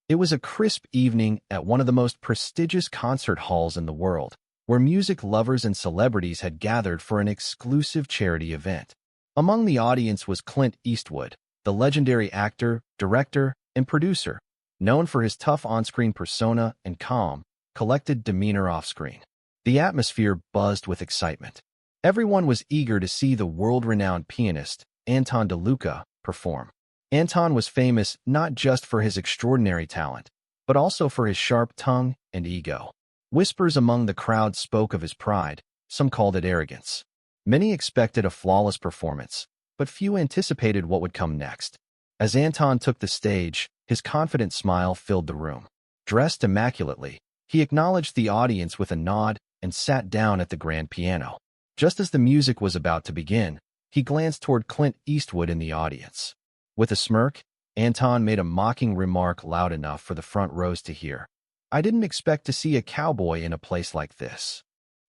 It was a crisp evening at one of the most prestigious concert halls in the world, where music lovers and celebrities had gathered for an exclusive charity event. Among the audience was Clint Eastwood, the legendary actor, director, and producer, known for his tough on-screen persona and calm, collected demeanor off-screen. The atmosphere buzzed with excitement. Everyone was eager to see the world-renowned pianist, Anton DeLuca, perform. Anton was famous not just for his extraordinary talent, but also for his sharp tongue and ego. Whispers among the crowd spoke of his pride, some called it arrogance. Many expected a flawless performance, but few anticipated what would come next. As Anton took the stage, his confident smile filled the room. Dressed immaculately, he acknowledged the audience with a nod and sat down at the grand piano. Just as the music was about to begin, he glanced toward Clint Eastwood in the audience. With a smirk, Anton made a mocking remark loud enough for the front rows to hear. "I didn't expect to see a cowboy in a place like this."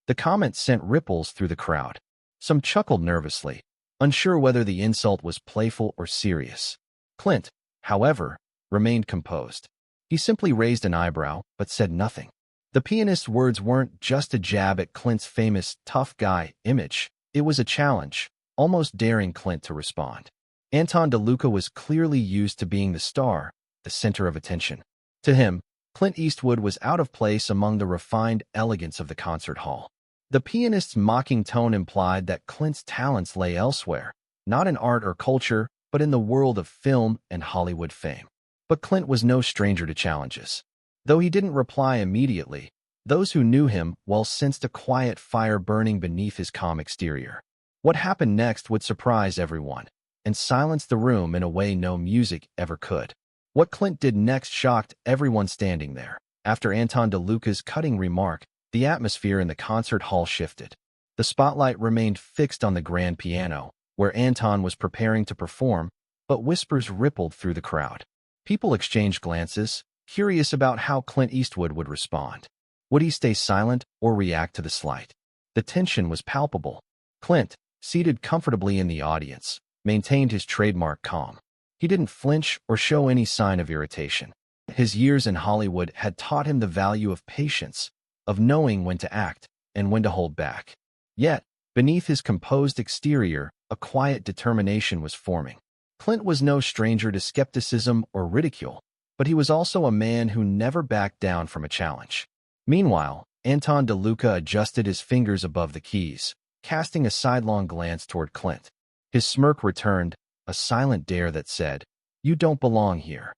The comment sent ripples through the crowd. Some chuckled nervously, unsure whether the insult was playful or serious. Clint, however, remained composed. He simply raised an eyebrow, but said nothing. The pianist's words weren't just a jab at Clint's famous tough guy image. It was a challenge, almost daring Clint to respond. Anton DeLuca was clearly used to being the star, the center of attention. To him, Clint Eastwood was out of place among the refined elegance of the concert hall. The pianist's mocking tone implied that Clint's talents lay elsewhere, not in art or culture, but in the world of film and Hollywood fame. But Clint was no stranger to challenges. Though he didn't reply immediately, those who knew him well sensed a quiet fire burning beneath his calm exterior. What happened next would surprise everyone and silence the room in a way no music ever could. What Clint did next shocked everyone standing there. After Anton DeLuca's cutting remark, the atmosphere in the concert hall shifted. The spotlight remained fixed on the grand piano, where Anton was preparing to perform, but whispers rippled through the crowd. People exchanged glances, curious about how Clint Eastwood would respond. Would he stay silent or react to the slight? The tension was palpable. Clint, seated comfortably in the audience, maintained his trademark calm. He didn't flinch or show any sign of irritation. His years in Hollywood had taught him the value of patience, of knowing when to act and when to hold back. Yet, beneath his composed exterior, a quiet determination was forming. Clint was no stranger to skepticism or ridicule, but he was also a man who never backed down from a challenge. Meanwhile, Anton DeLuca adjusted his fingers above the keys, casting a sidelong glance toward Clint. His smirk returned, a silent dare that said, "You don't belong here."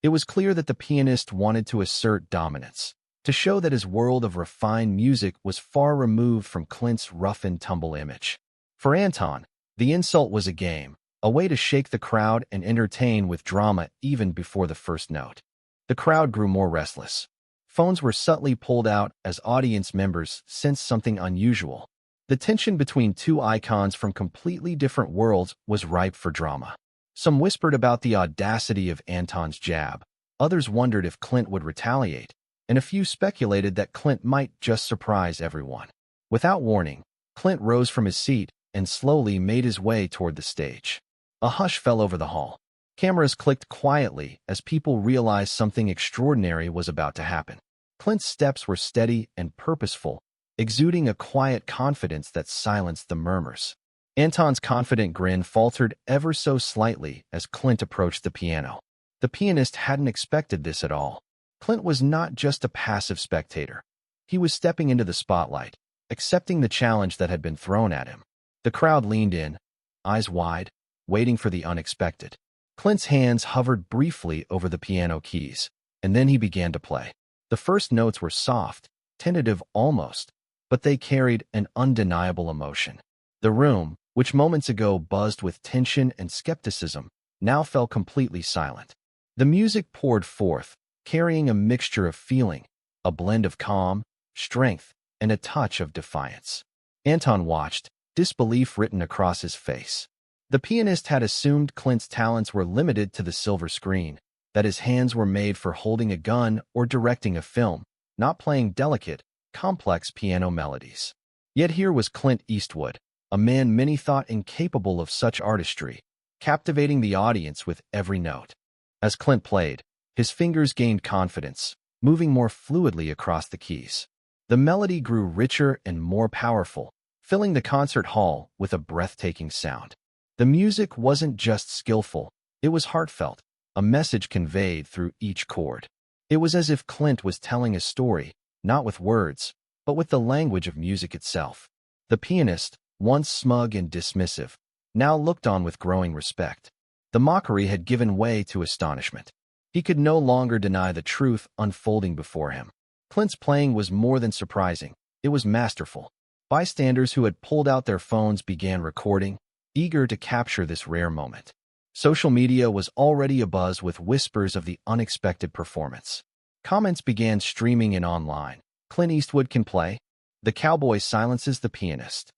It was clear that the pianist wanted to assert dominance, to show that his world of refined music was far removed from Clint's rough-and-tumble image. For Anton, the insult was a game, a way to shake the crowd and entertain with drama even before the first note. The crowd grew more restless. Phones were subtly pulled out as audience members sensed something unusual. The tension between two icons from completely different worlds was ripe for drama. Some whispered about the audacity of Anton's jab. Others wondered if Clint would retaliate, and a few speculated that Clint might just surprise everyone. Without warning, Clint rose from his seat and slowly made his way toward the stage. A hush fell over the hall. Cameras clicked quietly as people realized something extraordinary was about to happen. Clint's steps were steady and purposeful, exuding a quiet confidence that silenced the murmurs. Anton's confident grin faltered ever so slightly as Clint approached the piano. The pianist hadn't expected this at all. Clint was not just a passive spectator. He was stepping into the spotlight, accepting the challenge that had been thrown at him. The crowd leaned in, eyes wide, waiting for the unexpected. Clint's hands hovered briefly over the piano keys, and then he began to play. The first notes were soft, tentative almost, but they carried an undeniable emotion. The room, which moments ago buzzed with tension and skepticism, now fell completely silent. The music poured forth, carrying a mixture of feeling, a blend of calm, strength, and a touch of defiance. Anton watched, disbelief written across his face. The pianist had assumed Clint's talents were limited to the silver screen, that his hands were made for holding a gun or directing a film, not playing delicate, complex piano melodies. Yet here was Clint Eastwood, a man many thought incapable of such artistry, captivating the audience with every note. As Clint played, His fingers gained confidence, moving more fluidly across the keys. The melody grew richer and more powerful, filling the concert hall with a breathtaking sound. The music wasn't just skillful, it was heartfelt, a message conveyed through each chord. It was as if Clint was telling a story, not with words, but with the language of music itself. The pianist, once smug and dismissive, now looked on with growing respect. The mockery had given way to astonishment. He could no longer deny the truth unfolding before him. Clint's playing was more than surprising, it was masterful. Bystanders who had pulled out their phones began recording, eager to capture this rare moment. Social media was already abuzz with whispers of the unexpected performance. Comments began streaming in online. Clint Eastwood can play. The cowboy silences the pianist.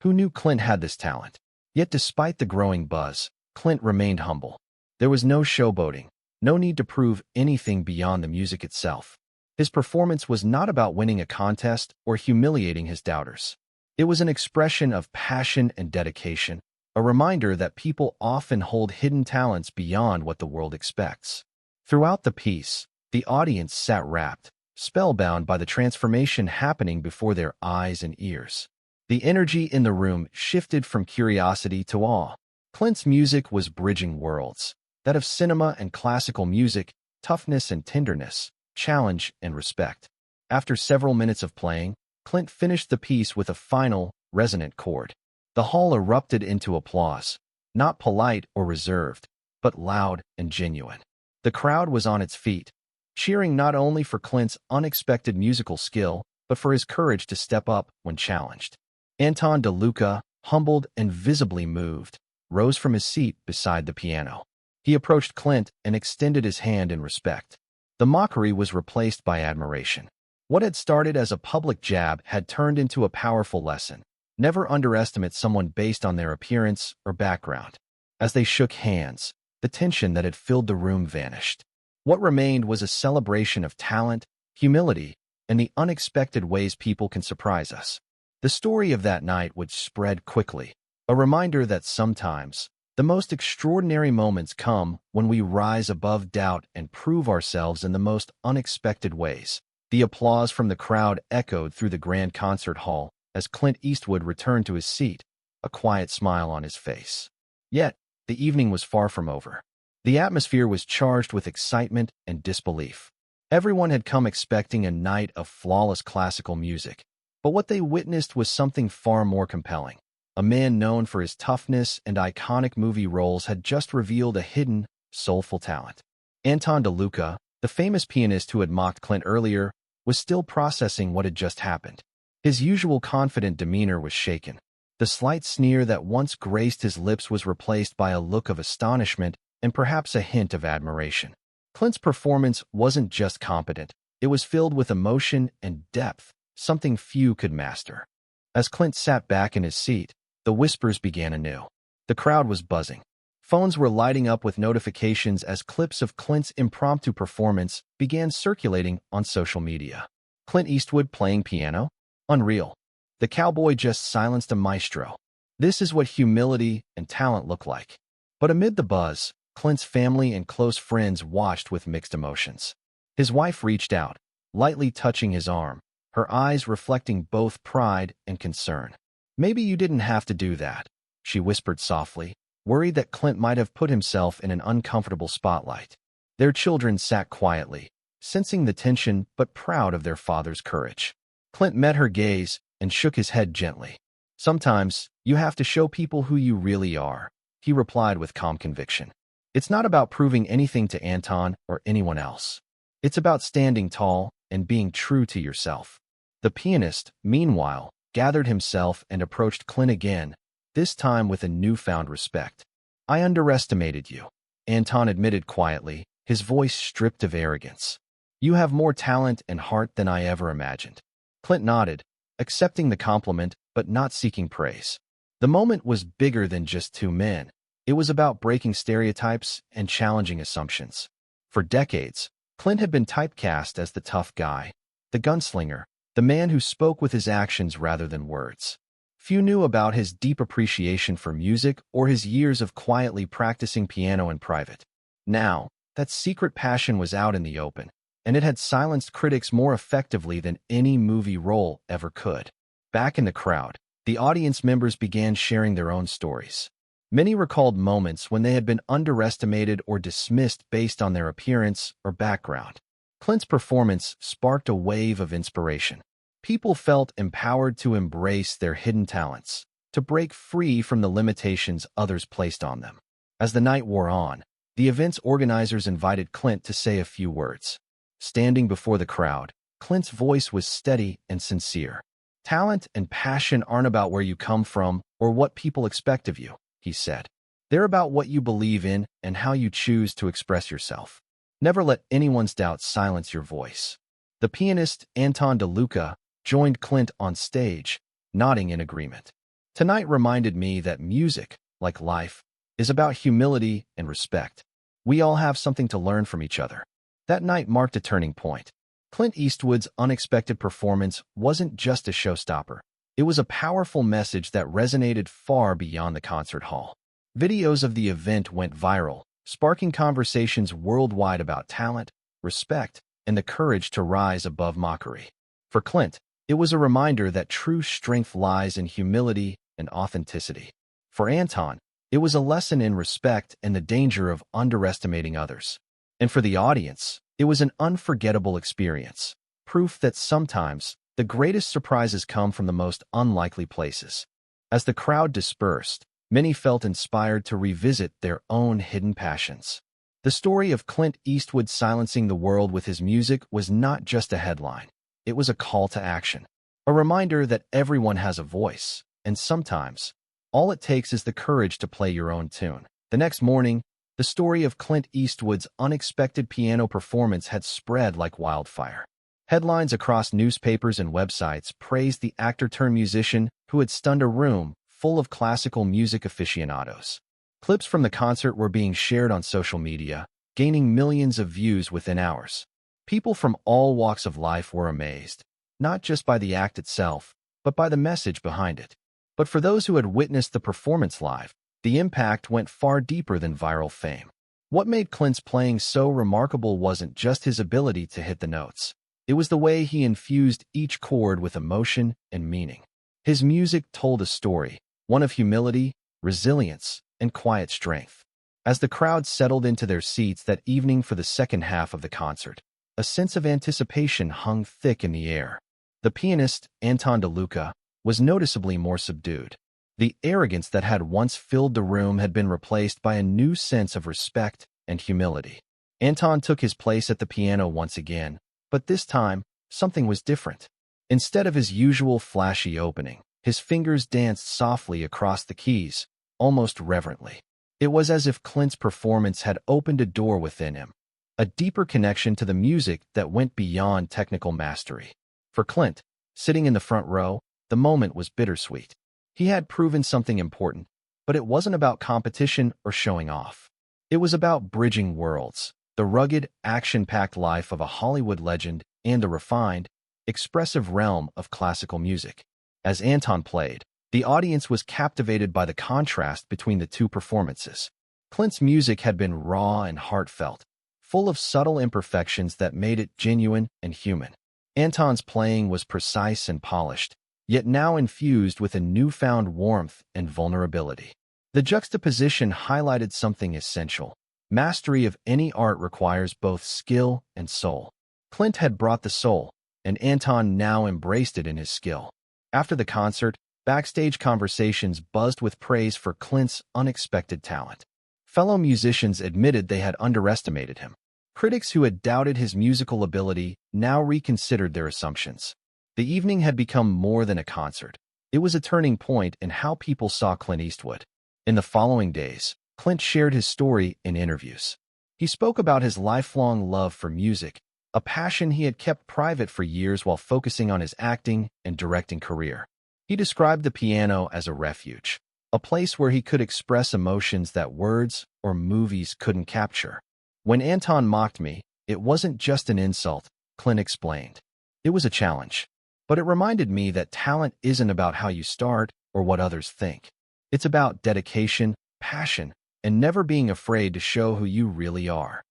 Who knew Clint had this talent? Yet despite the growing buzz, Clint remained humble. There was no showboating, no need to prove anything beyond the music itself. His performance was not about winning a contest or humiliating his doubters. It was an expression of passion and dedication, a reminder that people often hold hidden talents beyond what the world expects. Throughout the piece, the audience sat rapt, spellbound by the transformation happening before their eyes and ears. The energy in the room shifted from curiosity to awe. Clint's music was bridging worlds, that of cinema and classical music, toughness and tenderness, challenge and respect. After several minutes of playing, Clint finished the piece with a final, resonant chord. The hall erupted into applause, not polite or reserved, but loud and genuine. The crowd was on its feet, cheering not only for Clint's unexpected musical skill, but for his courage to step up when challenged. Anton DeLuca, humbled and visibly moved, rose from his seat beside the piano. He approached Clint and extended his hand in respect. The mockery was replaced by admiration. What had started as a public jab had turned into a powerful lesson. Never underestimate someone based on their appearance or background. As they shook hands, the tension that had filled the room vanished. What remained was a celebration of talent, humility, and the unexpected ways people can surprise us. The story of that night would spread quickly, a reminder that sometimes the most extraordinary moments come when we rise above doubt and prove ourselves in the most unexpected ways. The applause from the crowd echoed through the grand concert hall as Clint Eastwood returned to his seat, a quiet smile on his face. Yet, the evening was far from over. The atmosphere was charged with excitement and disbelief. Everyone had come expecting a night of flawless classical music, but what they witnessed was something far more compelling. A man known for his toughness and iconic movie roles had just revealed a hidden, soulful talent. Anton DeLuca, the famous pianist who had mocked Clint earlier, was still processing what had just happened. His usual confident demeanor was shaken. The slight sneer that once graced his lips was replaced by a look of astonishment and perhaps a hint of admiration. Clint's performance wasn't just competent, it was filled with emotion and depth, something few could master. As Clint sat back in his seat, the whispers began anew. The crowd was buzzing. Phones were lighting up with notifications as clips of Clint's impromptu performance began circulating on social media. Clint Eastwood playing piano? Unreal. The cowboy just silenced a maestro. This is what humility and talent look like. But amid the buzz, Clint's family and close friends watched with mixed emotions. His wife reached out, lightly touching his arm, her eyes reflecting both pride and concern. "Maybe you didn't have to do that," she whispered softly, worried that Clint might have put himself in an uncomfortable spotlight. Their children sat quietly, sensing the tension but proud of their father's courage. Clint met her gaze and shook his head gently. "Sometimes, you have to show people who you really are," he replied with calm conviction. "It's not about proving anything to Anton or anyone else. It's about standing tall and being true to yourself." The pianist, meanwhile, gathered himself and approached Clint again, this time with a newfound respect. "I underestimated you," Anton admitted quietly, his voice stripped of arrogance. "You have more talent and heart than I ever imagined." Clint nodded, accepting the compliment but not seeking praise. The moment was bigger than just two men. It was about breaking stereotypes and challenging assumptions. For decades, Clint had been typecast as the tough guy, the gunslinger, the man who spoke with his actions rather than words. Few knew about his deep appreciation for music or his years of quietly practicing piano in private. Now, That secret passion was out in the open, and it had silenced critics more effectively than any movie role ever could. Back in the crowd, the audience members began sharing their own stories. Many recalled moments when they had been underestimated or dismissed based on their appearance or background. Clint's performance sparked a wave of inspiration. People felt empowered to embrace their hidden talents, to break free from the limitations others placed on them. As the night wore on, the event's organizers invited Clint to say a few words. Standing before the crowd, Clint's voice was steady and sincere. "Talent and passion aren't about where you come from or what people expect of you," he said. "They're about what you believe in and how you choose to express yourself. Never let anyone's doubts silence your voice." The pianist Anton DeLuca joined Clint on stage, nodding in agreement. "Tonight reminded me that music, like life, is about humility and respect. We all have something to learn from each other." That night marked a turning point. Clint Eastwood's unexpected performance wasn't just a showstopper. It was a powerful message that resonated far beyond the concert hall. Videos of the event went viral, sparking conversations worldwide about talent, respect, and the courage to rise above mockery. For Clint, it was a reminder that true strength lies in humility and authenticity. For Anton, it was a lesson in respect and the danger of underestimating others. And for the audience, it was an unforgettable experience, proof that sometimes the greatest surprises come from the most unlikely places. As the crowd dispersed, many felt inspired to revisit their own hidden passions. The story of Clint Eastwood silencing the world with his music was not just a headline. It was a call to action, a reminder that everyone has a voice, and sometimes, all it takes is the courage to play your own tune. The next morning, the story of Clint Eastwood's unexpected piano performance had spread like wildfire. Headlines across newspapers and websites praised the actor-turned-musician who had stunned a room full of classical music aficionados. Clips from the concert were being shared on social media, gaining millions of views within hours. People from all walks of life were amazed, not just by the act itself, but by the message behind it. But for those who had witnessed the performance live, the impact went far deeper than viral fame. What made Clint's playing so remarkable wasn't just his ability to hit the notes. It was the way he infused each chord with emotion and meaning. His music told a story, one of humility, resilience, and quiet strength. As the crowd settled into their seats that evening for the second half of the concert, a sense of anticipation hung thick in the air. The pianist, Anton DeLuca, was noticeably more subdued. The arrogance that had once filled the room had been replaced by a new sense of respect and humility. Anton took his place at the piano once again, but this time, something was different. Instead of his usual flashy opening, his fingers danced softly across the keys, almost reverently. It was as if Clint's performance had opened a door within him, a deeper connection to the music that went beyond technical mastery. For Clint, sitting in the front row, the moment was bittersweet. He had proven something important, but it wasn't about competition or showing off. It was about bridging worlds, the rugged, action-packed life of a Hollywood legend and the refined, expressive realm of classical music. As Anton played, the audience was captivated by the contrast between the two performances. Clint's music had been raw and heartfelt, full of subtle imperfections that made it genuine and human. Anton's playing was precise and polished, yet now infused with a newfound warmth and vulnerability. The juxtaposition highlighted something essential. Mastery of any art requires both skill and soul. Clint had brought the soul, and Anton now embraced it in his skill. After the concert, backstage conversations buzzed with praise for Clint's unexpected talent. Fellow musicians admitted they had underestimated him. Critics who had doubted his musical ability now reconsidered their assumptions. The evening had become more than a concert. It was a turning point in how people saw Clint Eastwood. In the following days, Clint shared his story in interviews. He spoke about his lifelong love for music, a passion he had kept private for years while focusing on his acting and directing career. He described the piano as a refuge, a place where he could express emotions that words or movies couldn't capture. "When Anton mocked me, it wasn't just an insult," Clint explained. "It was a challenge. But it reminded me that talent isn't about how you start or what others think. It's about dedication, passion, and never being afraid to show who you really are."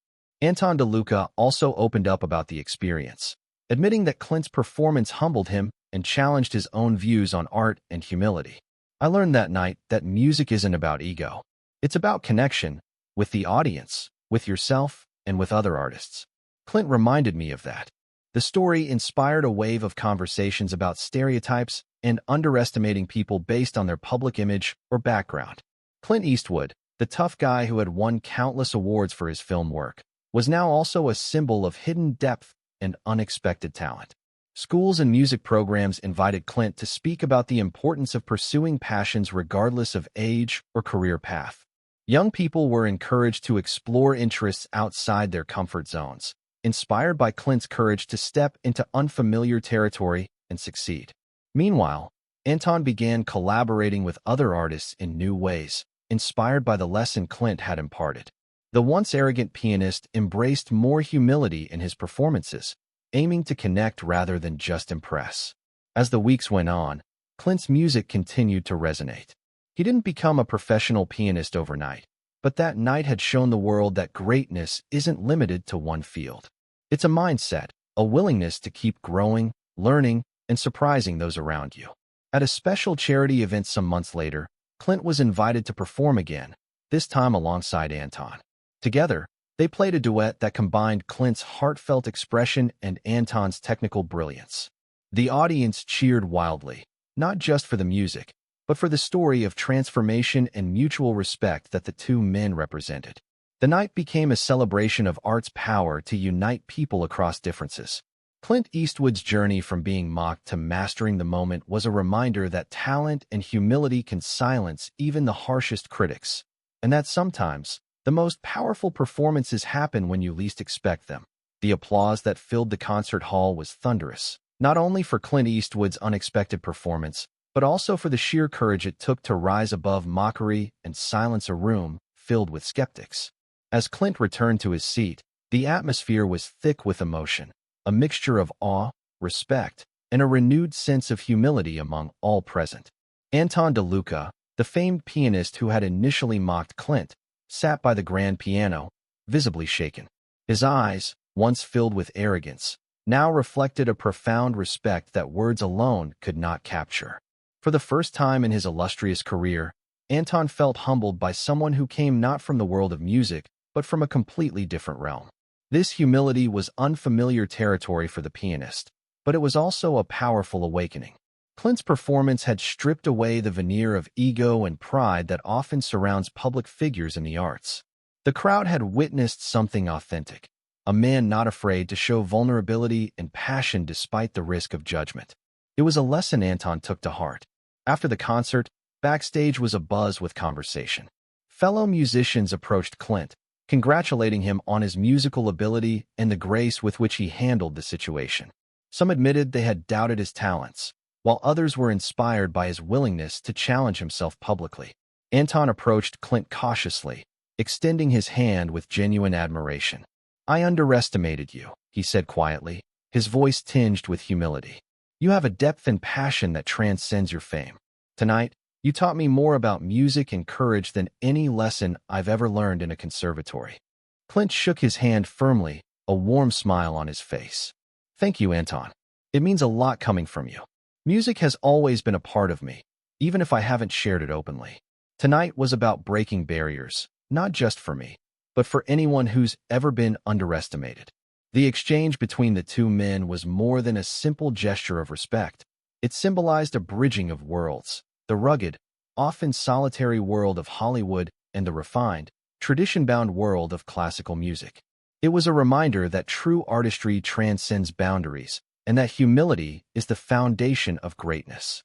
Anton DeLuca also opened up about the experience, admitting that Clint's performance humbled him and challenged his own views on art and humility. I learned that night that music isn't about ego. It's about connection with the audience, with yourself, and with other artists. Clint reminded me of that. The story inspired a wave of conversations about stereotypes and underestimating people based on their public image or background. Clint Eastwood, the tough guy who had won countless awards for his film work, was now also a symbol of hidden depth and unexpected talent. Schools and music programs invited Clint to speak about the importance of pursuing passions regardless of age or career path. Young people were encouraged to explore interests outside their comfort zones, inspired by Clint's courage to step into unfamiliar territory and succeed. Meanwhile, Anton began collaborating with other artists in new ways, inspired by the lesson Clint had imparted. The once arrogant pianist embraced more humility in his performances, aiming to connect rather than just impress. As the weeks went on, Clint's music continued to resonate. He didn't become a professional pianist overnight, but that night had shown the world that greatness isn't limited to one field. It's a mindset, a willingness to keep growing, learning, and surprising those around you. At a special charity event some months later, Clint was invited to perform again, this time alongside Anton. Together, they played a duet that combined Clint's heartfelt expression and Anton's technical brilliance. The audience cheered wildly, not just for the music, but for the story of transformation and mutual respect that the two men represented. The night became a celebration of art's power to unite people across differences. Clint Eastwood's journey from being mocked to mastering the moment was a reminder that talent and humility can silence even the harshest critics, and that sometimes, the most powerful performances happen when you least expect them. The applause that filled the concert hall was thunderous, not only for Clint Eastwood's unexpected performance, but also for the sheer courage it took to rise above mockery and silence a room filled with skeptics. As Clint returned to his seat, the atmosphere was thick with emotion, a mixture of awe, respect, and a renewed sense of humility among all present. Anton DeLuca, the famed pianist who had initially mocked Clint, sat by the grand piano, visibly shaken. His eyes, once filled with arrogance, now reflected a profound respect that words alone could not capture. For the first time in his illustrious career, Anton felt humbled by someone who came not from the world of music, but from a completely different realm. This humility was unfamiliar territory for the pianist, but it was also a powerful awakening. Clint's performance had stripped away the veneer of ego and pride that often surrounds public figures in the arts. The crowd had witnessed something authentic, a man not afraid to show vulnerability and passion despite the risk of judgment. It was a lesson Anton took to heart. After the concert, backstage was abuzz with conversation. Fellow musicians approached Clint, congratulating him on his musical ability and the grace with which he handled the situation. Some admitted they had doubted his talents, while others were inspired by his willingness to challenge himself publicly. Anton approached Clint cautiously, extending his hand with genuine admiration. "I underestimated you," he said quietly, his voice tinged with humility. "You have a depth and passion that transcends your fame. Tonight, you taught me more about music and courage than any lesson I've ever learned in a conservatory." Clint shook his hand firmly, a warm smile on his face. "Thank you, Anton. It means a lot coming from you. Music has always been a part of me, even if I haven't shared it openly. Tonight was about breaking barriers, not just for me, but for anyone who's ever been underestimated." The exchange between the two men was more than a simple gesture of respect. It symbolized a bridging of worlds, the rugged, often solitary world of Hollywood and the refined, tradition-bound world of classical music. It was a reminder that true artistry transcends boundaries, and that humility is the foundation of greatness.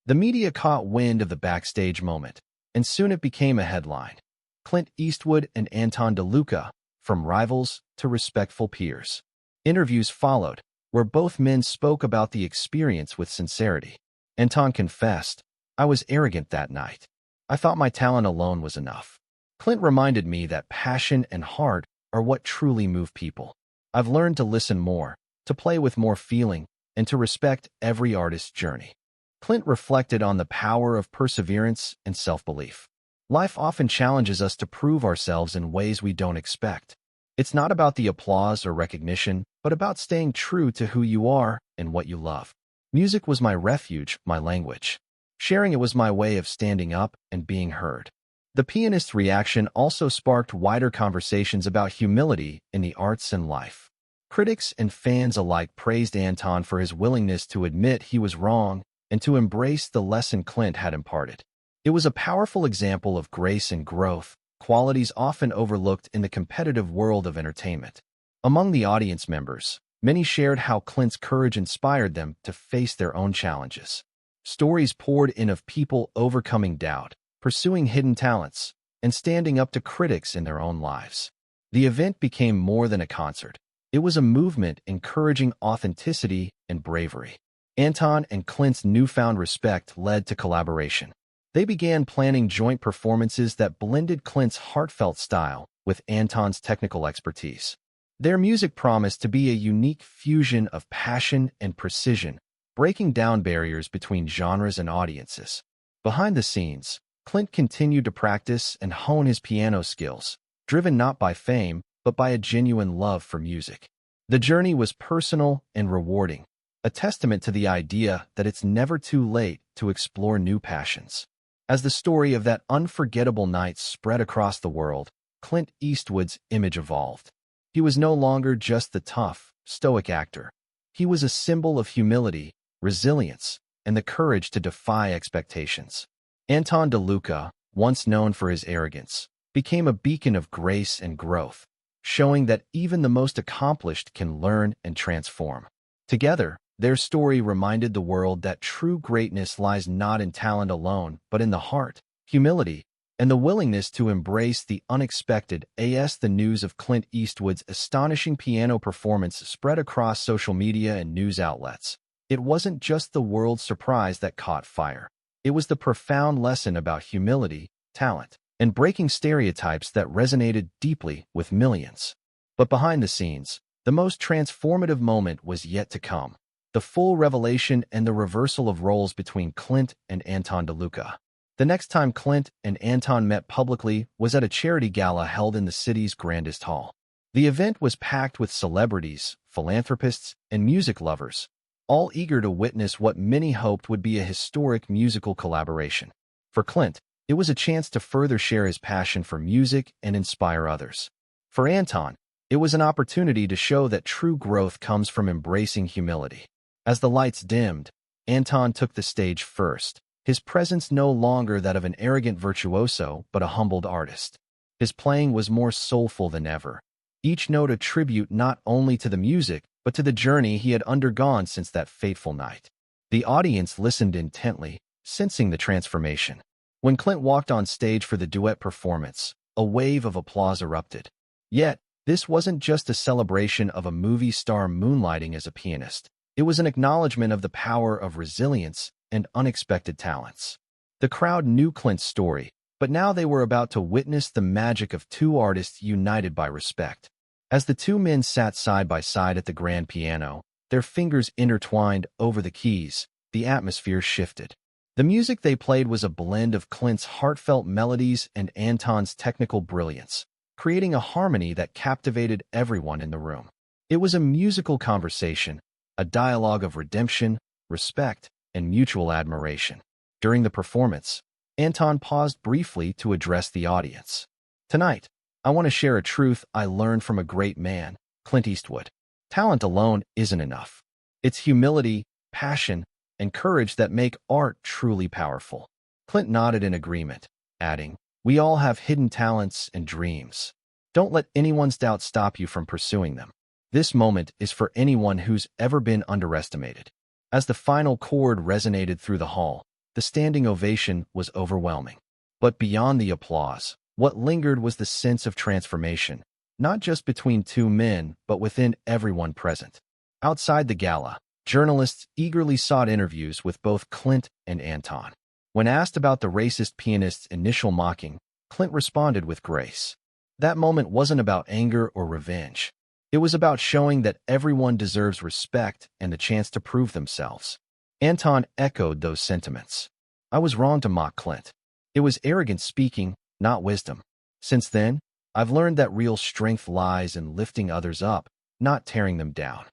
The media caught wind of the backstage moment, and soon it became a headline. Clint Eastwood and Anton DeLuca, from rivals to respectful peers. Interviews followed, where both men spoke about the experience with sincerity. Anton confessed, "I was arrogant that night. I thought my talent alone was enough." Clint reminded me that passion and heart are what truly move people. "I've learned to listen more, to play with more feeling, and to respect every artist's journey." Clint reflected on the power of perseverance and self-belief. Life often challenges us to prove ourselves in ways we don't expect. It's not about the applause or recognition, but about staying true to who you are and what you love. Music was my refuge, my language. Sharing it was my way of standing up and being heard. The pianist's reaction also sparked wider conversations about humility in the arts and life. Critics and fans alike praised Anton for his willingness to admit he was wrong and to embrace the lesson Clint had imparted. It was a powerful example of grace and growth, qualities often overlooked in the competitive world of entertainment. Among the audience members, many shared how Clint's courage inspired them to face their own challenges. Stories poured in of people overcoming doubt, pursuing hidden talents, and standing up to critics in their own lives. The event became more than a concert. It was a movement encouraging authenticity and bravery. Anton and Clint's newfound respect led to collaboration. They began planning joint performances that blended Clint's heartfelt style with Anton's technical expertise. Their music promised to be a unique fusion of passion and precision, breaking down barriers between genres and audiences. Behind the scenes, Clint continued to practice and hone his piano skills, driven not by fame, but by a genuine love for music. The journey was personal and rewarding, a testament to the idea that it's never too late to explore new passions. As the story of that unforgettable night spread across the world, Clint Eastwood's image evolved. He was no longer just the tough, stoic actor. He was a symbol of humility, resilience, and the courage to defy expectations. Anton DeLuca, once known for his arrogance, became a beacon of grace and growth, showing that even the most accomplished can learn and transform. Together, their story reminded the world that true greatness lies not in talent alone, but in the heart, humility, and the willingness to embrace the unexpected. As the news of Clint Eastwood's astonishing piano performance spread across social media and news outlets, it wasn't just the world's surprise that caught fire. It was the profound lesson about humility, talent, and breaking stereotypes that resonated deeply with millions. But behind the scenes, the most transformative moment was yet to come. The full revelation and the reversal of roles between Clint and Anton DeLuca. The next time Clint and Anton met publicly was at a charity gala held in the city's grandest hall. The event was packed with celebrities, philanthropists, and music lovers, all eager to witness what many hoped would be a historic musical collaboration. For Clint, it was a chance to further share his passion for music and inspire others. For Anton, it was an opportunity to show that true growth comes from embracing humility. As the lights dimmed, Anton took the stage first, his presence no longer that of an arrogant virtuoso but a humbled artist. His playing was more soulful than ever, each note a tribute not only to the music but to the journey he had undergone since that fateful night. The audience listened intently, sensing the transformation. When Clint walked on stage for the duet performance, a wave of applause erupted. Yet, this wasn't just a celebration of a movie star moonlighting as a pianist. It was an acknowledgement of the power of resilience and unexpected talents. The crowd knew Clint's story, but now they were about to witness the magic of two artists united by respect. As the two men sat side by side at the grand piano, their fingers intertwined over the keys, the atmosphere shifted. The music they played was a blend of Clint's heartfelt melodies and Anton's technical brilliance, creating a harmony that captivated everyone in the room. It was a musical conversation, a dialogue of redemption, respect, and mutual admiration. During the performance, Anton paused briefly to address the audience. "Tonight, I want to share a truth I learned from a great man, Clint Eastwood. Talent alone isn't enough. It's humility, passion, and courage that make art truly powerful." Clint nodded in agreement, adding, "We all have hidden talents and dreams. Don't let anyone's doubt stop you from pursuing them. This moment is for anyone who's ever been underestimated." As the final chord resonated through the hall, the standing ovation was overwhelming. But beyond the applause, what lingered was the sense of transformation, not just between two men, but within everyone present. Outside the gala, journalists eagerly sought interviews with both Clint and Anton. When asked about the racist pianist's initial mocking, Clint responded with grace. That moment wasn't about anger or revenge. It was about showing that everyone deserves respect and the chance to prove themselves. Anton echoed those sentiments. "I was wrong to mock Clint. It was arrogance speaking, not wisdom." Since then, I've learned that real strength lies in lifting others up, not tearing them down.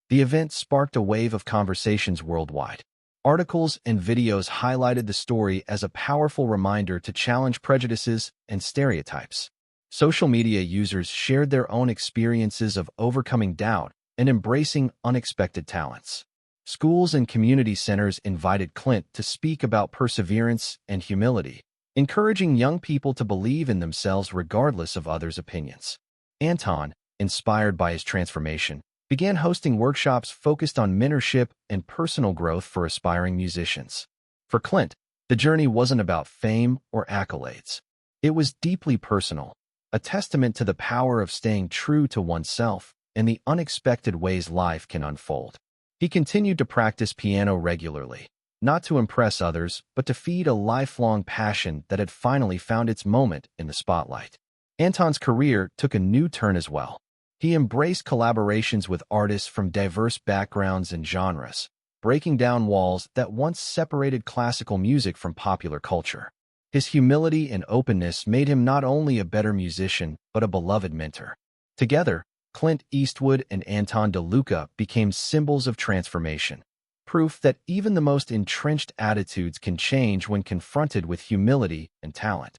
The event sparked a wave of conversations worldwide. Articles and videos highlighted the story as a powerful reminder to challenge prejudices and stereotypes. Social media users shared their own experiences of overcoming doubt and embracing unexpected talents. Schools and community centers invited Clint to speak about perseverance and humility, encouraging young people to believe in themselves regardless of others' opinions. Anton, inspired by his transformation, began hosting workshops focused on mentorship and personal growth for aspiring musicians. For Clint, the journey wasn't about fame or accolades. It was deeply personal, a testament to the power of staying true to oneself and the unexpected ways life can unfold. He continued to practice piano regularly, not to impress others, but to feed a lifelong passion that had finally found its moment in the spotlight. Anton's career took a new turn as well. He embraced collaborations with artists from diverse backgrounds and genres, breaking down walls that once separated classical music from popular culture. His humility and openness made him not only a better musician, but a beloved mentor. Together, Clint Eastwood and Anton DeLuca became symbols of transformation, proof that even the most entrenched attitudes can change when confronted with humility and talent.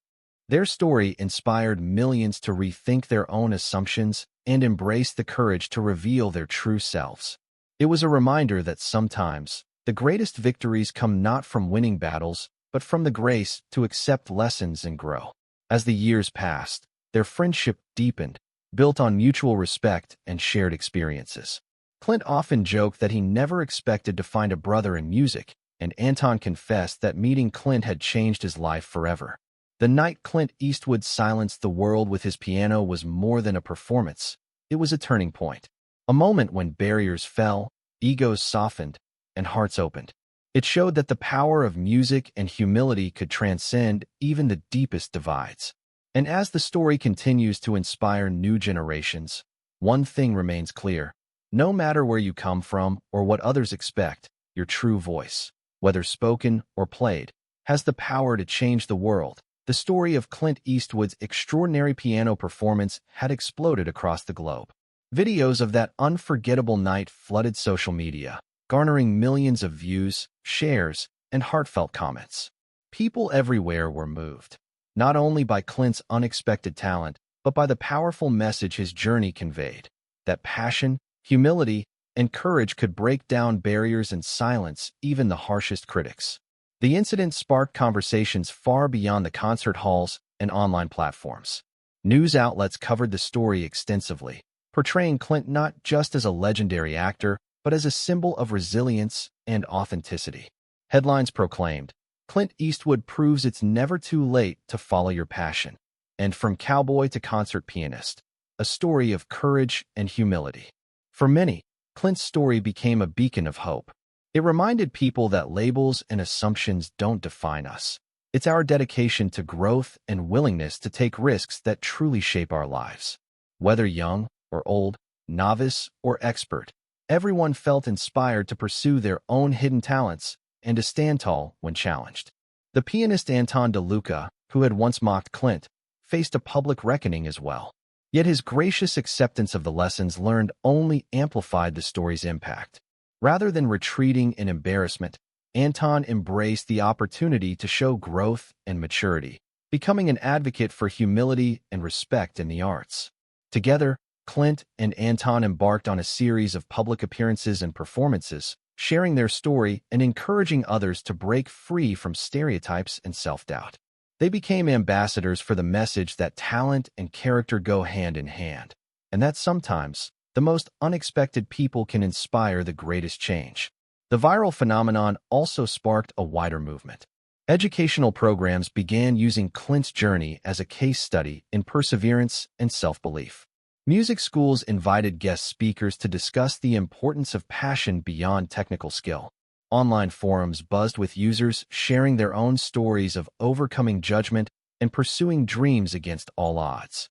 Their story inspired millions to rethink their own assumptions and embrace the courage to reveal their true selves. It was a reminder that sometimes the greatest victories come not from winning battles, but from the grace to accept lessons and grow. As the years passed, their friendship deepened, built on mutual respect and shared experiences. Clint often joked that he never expected to find a brother in music, and Anton confessed that meeting Clint had changed his life forever. The night Clint Eastwood silenced the world with his piano was more than a performance. It was a turning point, a moment when barriers fell, egos softened, and hearts opened. It showed that the power of music and humility could transcend even the deepest divides. And as the story continues to inspire new generations, one thing remains clear. No matter where you come from or what others expect, your true voice, whether spoken or played, has the power to change the world. The story of Clint Eastwood's extraordinary piano performance had exploded across the globe. Videos of that unforgettable night flooded social media, garnering millions of views, shares, and heartfelt comments. People everywhere were moved, not only by Clint's unexpected talent, but by the powerful message his journey conveyed, that passion, humility, and courage could break down barriers and silence even the harshest critics. The incident sparked conversations far beyond the concert halls and online platforms. News outlets covered the story extensively, portraying Clint not just as a legendary actor, but as a symbol of resilience and authenticity. Headlines proclaimed, "Clint Eastwood proves it's never too late to follow your passion," and "From cowboy to concert pianist," a story of courage and humility. For many, Clint's story became a beacon of hope. It reminded people that labels and assumptions don't define us. It's our dedication to growth and willingness to take risks that truly shape our lives. Whether young or old, novice or expert, everyone felt inspired to pursue their own hidden talents and to stand tall when challenged. The pianist Anton DeLuca, who had once mocked Clint, faced a public reckoning as well. Yet his gracious acceptance of the lessons learned only amplified the story's impact. Rather than retreating in embarrassment, Anton embraced the opportunity to show growth and maturity, becoming an advocate for humility and respect in the arts. Together, Clint and Anton embarked on a series of public appearances and performances, sharing their story and encouraging others to break free from stereotypes and self-doubt. They became ambassadors for the message that talent and character go hand in hand, and that sometimes the most unexpected people can inspire the greatest change. The viral phenomenon also sparked a wider movement. Educational programs began using Clint's journey as a case study in perseverance and self-belief. Music schools invited guest speakers to discuss the importance of passion beyond technical skill. Online forums buzzed with users sharing their own stories of overcoming judgment and pursuing dreams against all odds.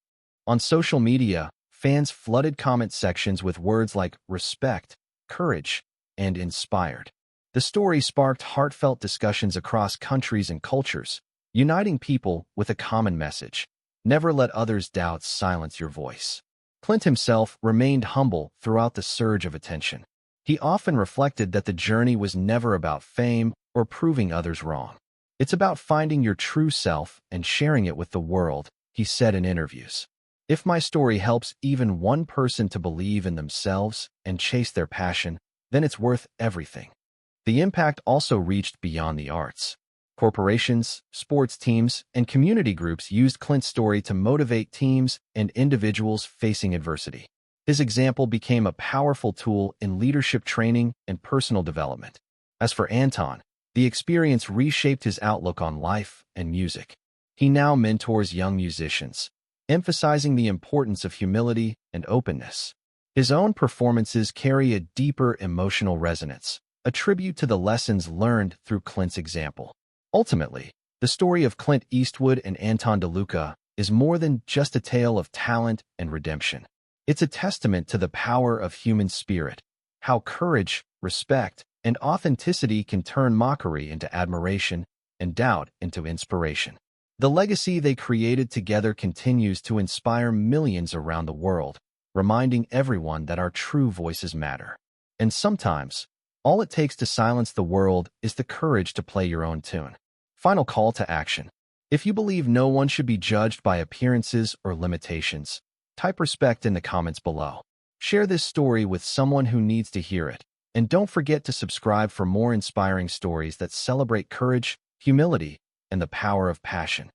On social media, fans flooded comment sections with words like respect, courage, and inspired. The story sparked heartfelt discussions across countries and cultures, uniting people with a common message. Never let others' doubts silence your voice. Clint himself remained humble throughout the surge of attention. He often reflected that the journey was never about fame or proving others wrong. It's about finding your true self and sharing it with the world, he said in interviews. If my story helps even one person to believe in themselves and chase their passion, then it's worth everything. The impact also reached beyond the arts. Corporations, sports teams, and community groups used Clint's story to motivate teams and individuals facing adversity. His example became a powerful tool in leadership training and personal development. As for Anton, the experience reshaped his outlook on life and music. He now mentors young musicians, emphasizing the importance of humility and openness. His own performances carry a deeper emotional resonance, a tribute to the lessons learned through Clint's example. Ultimately, the story of Clint Eastwood and Anton DeLuca is more than just a tale of talent and redemption. It's a testament to the power of human spirit, how courage, respect, and authenticity can turn mockery into admiration and doubt into inspiration. The legacy they created together continues to inspire millions around the world, reminding everyone that our true voices matter. And sometimes, all it takes to silence the world is the courage to play your own tune. Final call to action. If you believe no one should be judged by appearances or limitations, type respect in the comments below. Share this story with someone who needs to hear it. And don't forget to subscribe for more inspiring stories that celebrate courage, humility, and the power of passion.